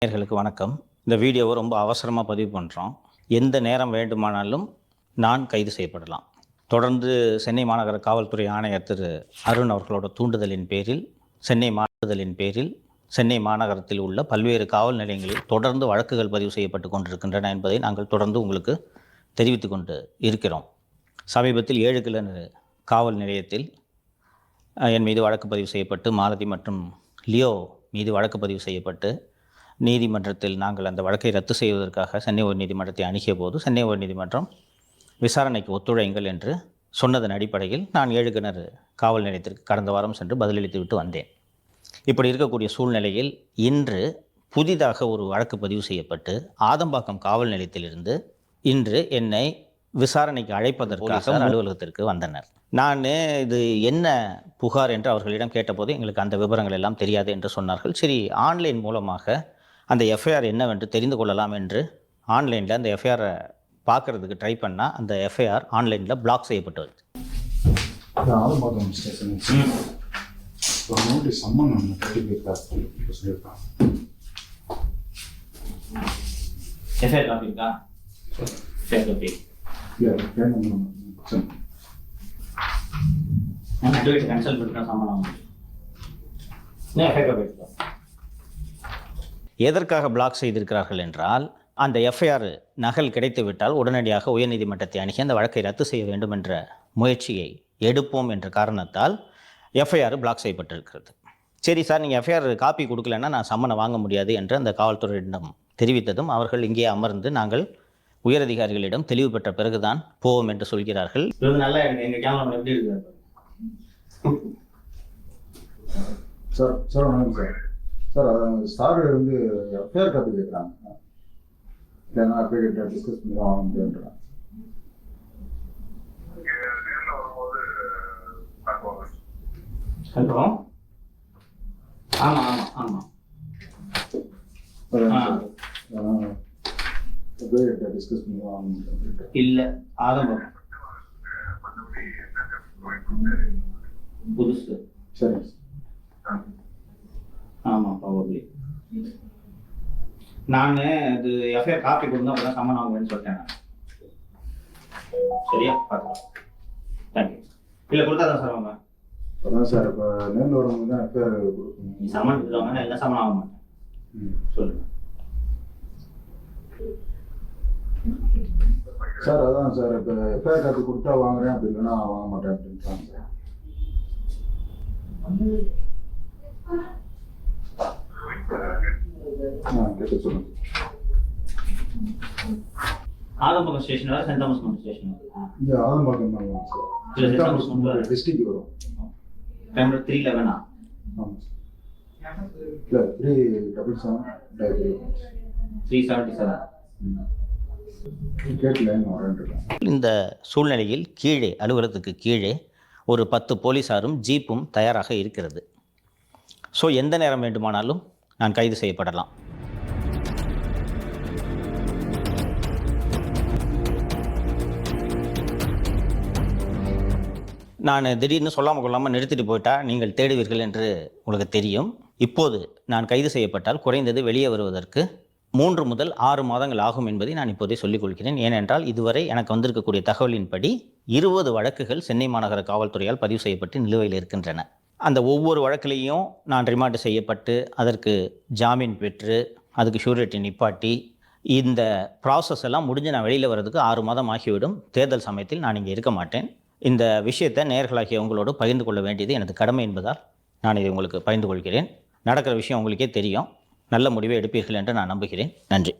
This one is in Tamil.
நேயர்களுக்கு வணக்கம். இந்த வீடியோவை ரொம்ப அவசரமாக பதிவு பண்ணுறோம். எந்த நேரம் வேண்டுமானாலும் நான் கைது செய்யப்படலாம். தொடர்ந்து சென்னை மாநகர காவல்துறை ஆணையர் திரு அருண் அவர்களோட தூண்டுதலின் பேரில் சென்னை மாநகரத்தில் உள்ள பல்வேறு காவல் நிலையங்களில் தொடர்ந்து வழக்குகள் பதிவு செய்யப்பட்டு கொண்டிருக்கின்றன என்பதை நாங்கள் தொடர்ந்து உங்களுக்கு தெரிவித்து கொண்டு இருக்கிறோம். சமீபத்தில் 7 கிணறு காவல் நிலையத்தில் என் மீது வழக்கு பதிவு செய்யப்பட்டு, மாலதி மற்றும் லியோ மீது வழக்கு பதிவு செய்யப்பட்டு, நீதிமன்றத்தில் நாங்கள் அந்த வழக்கை ரத்து செய்வதற்காக சென்னை உயர்நீதிமன்றத்தை அணுகிய போது சென்னை உயர்நீதிமன்றம் விசாரணைக்கு ஒத்துழையுங்கள் என்று சொன்னதன் அடிப்படையில் நான் 7 கிணறு காவல் நிலையத்திற்கு கடந்த வாரம் சென்று பதிலளித்து விட்டு வந்தேன். இப்படி இருக்கக்கூடிய சூழ்நிலையில் இன்று புதிதாக ஒரு வழக்கு பதிவு செய்யப்பட்டு ஆதம்பாக்கம் காவல் நிலையத்திலிருந்து இன்று என்னை விசாரணைக்கு அழைப்பதற்காக அலுவலகத்திற்கு வந்தனர். நான் இது என்ன புகார் என்று அவர்களிடம் கேட்டபோது எங்களுக்கு அந்த விவரங்கள் எல்லாம் தெரியாது என்று சொன்னார்கள். சரி, ஆன்லைன் மூலமாக அந்த எஃப்ஐஆர் என்னவென்று தெரிந்து கொள்ளலாம் என்று ஆன்லைனில் அந்த எஃப்ஐஆரை பார்க்குறதுக்கு ட்ரை பண்ணால் அந்த எஃப்ஐஆர் ஆன்லைனில் பிளாக் செய்யப்பட்டு வருது. எஃப்ஐஆர் காப்பி இருக்கா? எதற்காக பிளாக் செய்திருக்கிறார்கள் என்றால், அந்த எஃப்ஐஆர் நகல் கிடைத்துவிட்டால் உடனடியாக உயர்நீதிமன்றத்தை அணுகி அந்த வழக்கை ரத்து செய்ய வேண்டும் என்ற முயற்சியை எடுப்போம் என்ற காரணத்தால் எஃப்ஐஆர் பிளாக் செய்யப்பட்டிருக்கிறது. சரி சார், நீங்கள் எஃப்ஐஆர் காப்பி கொடுக்கலன்னா நான் சம்மனை வாங்க முடியாது என்று அந்த காவல்துறையிடம் தெரிவித்ததும் அவர்கள் இங்கே அமர்ந்து நாங்கள் உயரதிகாரிகளிடம் தெளிவு பெற்ற பிறகுதான் போவோம் என்று சொல்கிறார்கள். நல்லா எங்க கேமரா எப்படி இருக்கு சார்? சார் வணக்கம் சார். சார் சார் வந்து எஃப்ஐஆர் காப்பி கேட்குறாங்க. இல்லைன்னா எஃப்ஐஆர் டிஸ்கஸ் பண்ணி வாங்க முடியுன்றாங்க. ஹலோ, ஆமாம் ஆமாம் ஆமாம் டிஸ்கஸ் பண்ணி வாங்க. இல்லை, ஆதம்பாக்கம் புதுசு. சரி. ஆமாம், ப்ராபப்ளி நான் இது எஃப்ஐஆர் காப்பி கொடுங்க, அப்போ தான் சம்மன் ஆகுவேன்னு சொல்லிட்டேன் நான். சரியா, பார்க்கலாம். தேங்க்யூ. இல்லை, கொடுத்தா தான் சார் அவங்க. அதான் சார், இப்போ நேரில் வரவங்க தான் எஃப்ஐஆர் கொடுக்கணும். நீ சம்மன் கொடுத்தவங்க எல்லாம் சம்மன் ஆக மாட்டேன். சொல்லுங்கள் சார். அதான் சார், இப்போ எஃப்ஐஆர் காப்பி கொடுத்தா வாங்குறேன், அப்படி இல்லைன்னா வாங்க மாட்டேன் அப்படின்றாங்க சார். கேட்டு சொல்லுங்க. ஆதம்பாக்கம் ஸ்டேஷன் வர சென்ட் தாமஸ் ஸ்டேஷன் இங்கே ஆதம்பாக்கம் தான் சார். சென்ட் தாமஸ் டிஸ்ட்ரிக்ட் வரும். நம்பர் 311. ஆமாம் சார். இல்லை, 377 377. இந்த சூழ்நிலையில் கீழே அலுவலகத்துக்கு கீழே ஒரு 10 போலீஸாரும் ஜீப்பும் தயாராக இருக்கிறது. ஸோ எந்த நேரம் வேண்டுமானாலும் நான் கைது செய்யப்படலாம். நான் திடீர்னு சொல்லாமல் கொள்ளாமல் நிறுத்திட்டு போயிட்டா நீங்கள் தேடுவீர்கள் என்று உங்களுக்கு தெரியும். இப்போது நான் கைது செய்யப்பட்டால் குறைந்தது வெளியே வருவதற்கு 3 முதல் 6 மாதங்கள் ஆகும் என்பதை நான் இப்போதே சொல்லிக் கொள்கிறேன். ஏனென்றால் இதுவரை எனக்கு வந்திருக்கக்கூடிய தகவலின்படி 20 வழக்குகள் சென்னை மாநகர காவல்துறையால் பதிவு செய்யப்பட்டு நிலுவையில் இருக்கின்றன. அந்த ஒவ்வொரு வழக்கிலையும் நான் ரிமாண்ட் செய்யப்பட்டு அதற்கு ஜாமீன் பெற்று அதுக்கு ஷூரிட்டி நிப்பாட்டி இந்த ப்ராசஸ் எல்லாம் முடிஞ்சு நான் வெளியில் வர்றதுக்கு 6 மாதம் ஆகிவிடும். தேர்தல் சமயத்தில் நான் இங்கே இருக்க மாட்டேன். இந்த விஷயத்தை நேயர்களாகிய உங்களோடு பகிர்ந்து கொள்ள வேண்டியது எனது கடமை என்பதால் நான் இதை உங்களுக்கு பகிர்ந்து கொள்கிறேன். நடக்கிற விஷயம் உங்களுக்கே தெரியும். நல்ல முடிவை எடுப்பீர்கள் என்று நான் நம்புகிறேன். நன்றி.